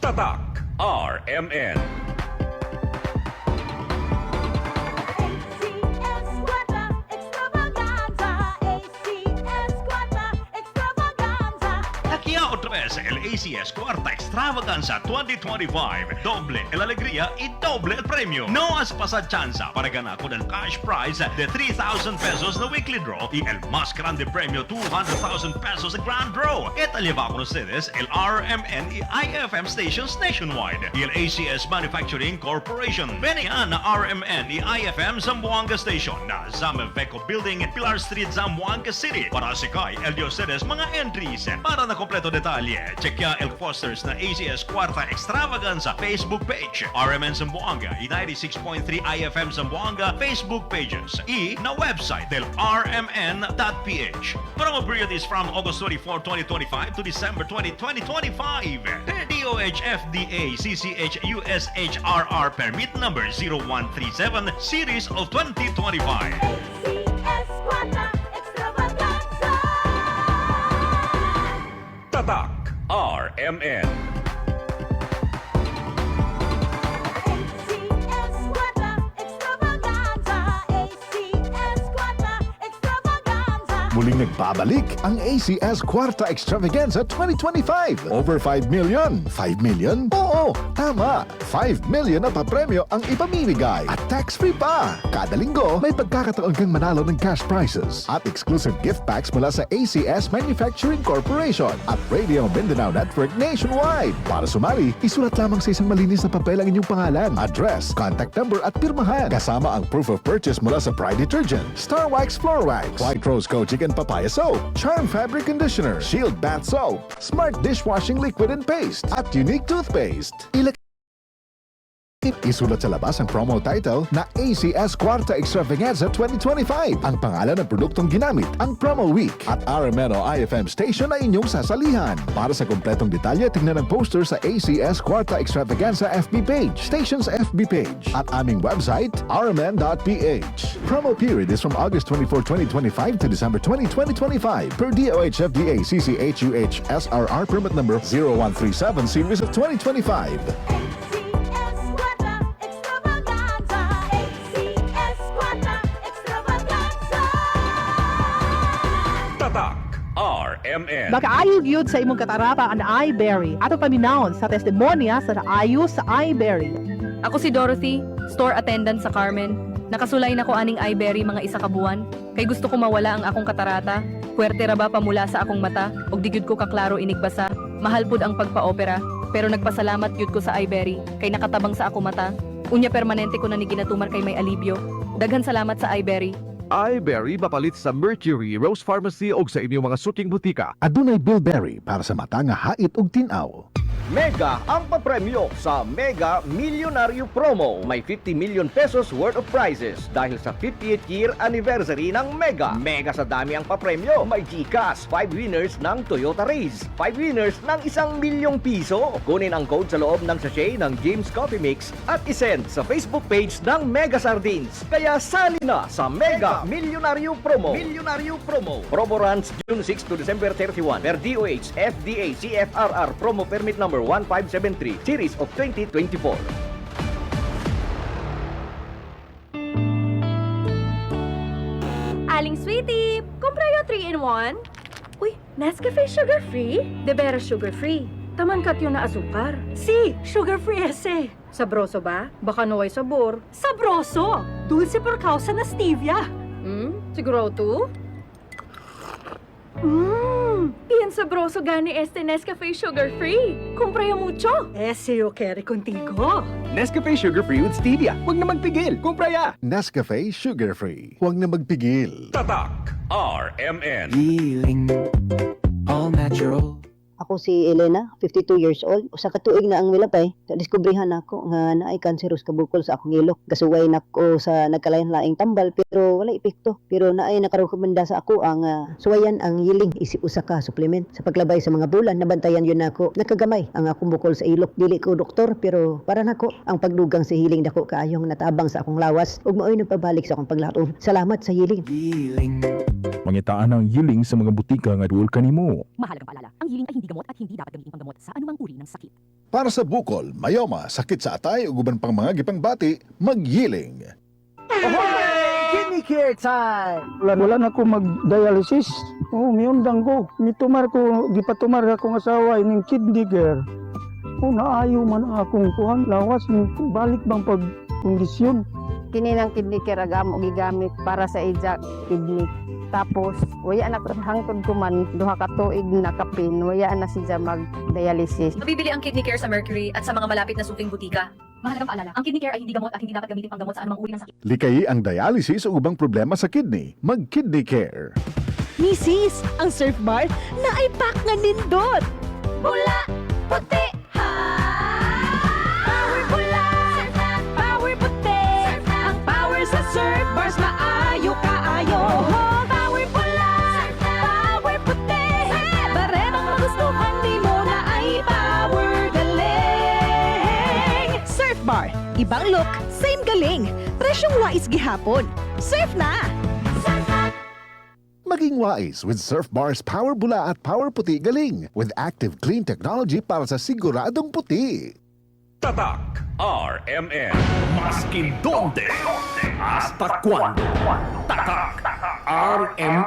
Tatak RMN. ACS Quadra Extravaganza, ACS Quadra Extravaganza. Aquí otra vez el ACS Cuarta Extravaganza 2025. Doble el alegría y doble el premio. No has pasado chance para ganar con el cash prize de 3,000 pesos de weekly draw y el más grande premio 200,000 pesos de grand draw. Esta lleva con ustedes el RMN y IFM stations nationwide y el ACS Manufacturing Corporation. Venían a RMN y IFM Zamboanga Station na Zameveco Building, Pilar Street, Zamboanga City para sikay el de ustedes mga entries. Para na kompleto detalye, checkya el posters na ACS Cuarta Extravaganza Facebook page, RMN Zamboanga y 96.3 IFM Zamboanga Facebook pages y na website del rmn.ph. Promo period is from August 24, 2025 to December 20, 2025. DOH FDA CCH USHRR permit number 0137 series of 2025. ACS Quadra Extravaganza. Tatak RMN. ACS Quadra Extravaganza, ACS Quadra Extravaganza. Muling nagbabalik ang ACS Cuarta Extravaganza 2025. Over 5 million. 5 million? Oo, tama. 5 million na papremyo ang ipamimigay. At tax-free pa. Kada linggo, may pagkakataon kang manalo ng cash prizes at exclusive gift packs mula sa ACS Manufacturing Corporation at Radio Mindanao Network nationwide. Para sumali, isulat lamang sa isang malinis na papel ang inyong pangalan, address, contact number at pirmahan. Kasama ang proof of purchase mula sa Pride Detergent, Star Wax Floor Wax, White Rose Kojic and Papaya Soap, Charm Fabric Conditioner, Shield Bath Soap, Smart Dishwashing Liquid and Paste, at Unique Toothpaste. Isulat sa labas ang promo title na ACS Cuarta Extravaganza 2025. Ang pangalan ng produktong ginamit, ang promo week, at RMN o IFM station na inyong sasalihan. Para sa kompletong detalye, tingnan ang poster sa ACS Cuarta Extravaganza FB page, station's FB page, at aming website, rmn.ph. Promo period is from August 24, 2025 to December 20, 2025 per DOH FDA CCHUH SRR permit number 0137 series of 2025. ACS Quadra Extravaganza, ACS Quadra Extravaganza. Tatak RMN. Makaayog yun sa imong katarata ang iBerry ato paminahon sa testimonya sa naayo sa iBerry. Ako si Dorothy, store attendant sa Carmen. Nakasulay na ko aning iBerry mga isa ka buwan. Kay gusto ko mawala ang akong katarata. Puwerte ra ba pamula sa akong mata? Og di gyud ko kaklaro inigbasa. Mahal pud ang pagpa-opera. Pero nagpasalamat gyud ko sa iBerry. Kay nakatabang sa akong mata. Unya permanente ko na ni ginatuman kay may alibyo. Daghan salamat sa iBerry. iBerry mapalit sa Mercury, Rose Pharmacy o sa inyong mga suking butika. Adunay Billberry para sa mata nga hait ug tin-aw. Mega ang papremyo sa Mega Milyonaryo Promo. May 50 million pesos worth of prizes dahil sa 58th year anniversary ng Mega. Mega sa dami ang papremyo. May GCash, 5 winners ng Toyota Race, 5 winners ng 1 milyong piso. Kunin ang code sa loob ng sachet ng James Coffee Mix at isend sa Facebook page ng Mega Sardines. Kaya sali na sa Mega Milyonaryo Promo. Milyonaryo Promo. Promo runs June 6 to December 31 per DOH FDA CFRR Promo Permit number 1573 series of 2024. Aling Sweetie, kumpra yung 3-in-1? Uy, Nescafe sugar-free? De veras sugar-free. Taman kat yun na asukar. Si, sugar-free ese. Sabroso ba? Baka naway sabor. Sabroso! Dulce por causa na stevia. Siguro to? Bien sabroso gani este Nescafe sugar-free. Kumpra yung mucho. Ese yo quiere contigo. Nescafe Sugar Free with Stevia. Huwag na magpigil. Kumpra ya! Nescafe Sugar Free. Huwag na magpigil. Tatak RMN. Healing, all natural. Ako si Elena, 52 years old. Usa ka tuig na ang milapay. Kadiskubrihan ako nga naay kanseros kabukol sa akong ilok. Gasuway nako sa nagkalain-laing tambal pero wala epekto. Pero naay nakarekomenda sa ako ang suwayan ang yiling isip usa ka supplement. Sa paglabay sa mga bulan nabantayan yun nako. Nakagamay ang akong bukol sa ilok. Dili ko doktor pero para nako ang pagdugang sa hiling dako kaayong natabang sa akong lawas ug maoy nagpabalik sa akong paglaom. Salamat sa hiling. Mangitaan ang yiling sa mga butika nga duol kanimo. Mahalagang paalala, ang healing ay hindi gamot at hindi dapat gamitin panggamot sa anumang uri ng sakit. Para sa bukol, mayoma, sakit sa atay ug uban pang mga gipangbati, magyiling. Kidney care time! Wala na ko mag-dialysis. Miundang ko. Gipatumar akong asawa ining kidney care. Naayo man akong kuhan. Lawas, balik bang pagkondisyon. Kini ng kidney care agam gigamit para sa ija kidney. Tapos, waya na hangtod ko man, duha ka tuig na kapin, waya na siya mag-dialysis. Mabibili ang kidney care sa Mercury at sa mga malapit na suking butika. Mahalagang paalala, ang kidney care ay hindi gamot at hindi dapat gamitin pang gamot sa anumang uri ng sakit. Likayi ang dialysis o ubang problema sa kidney. Mag-Kidney Care. Misis, ang Surf Bar na ay pack nga nindot. Bula, puti, ha! Power bula, power puti. Ang power sa Surf Bars maayo kaayo. Power bula, power puti. Baremang magustuhan ni mo na ay power galing. Surf Bar, ibang look, same galing. Presyong wais gihapon. Surf na! Maging wise with Surf Bar's Power Bula at Power Puti Galing with active clean technology para sa siguradong puti. Tatak RMN. Maskin donde, hasta cuando. Tatak RMN.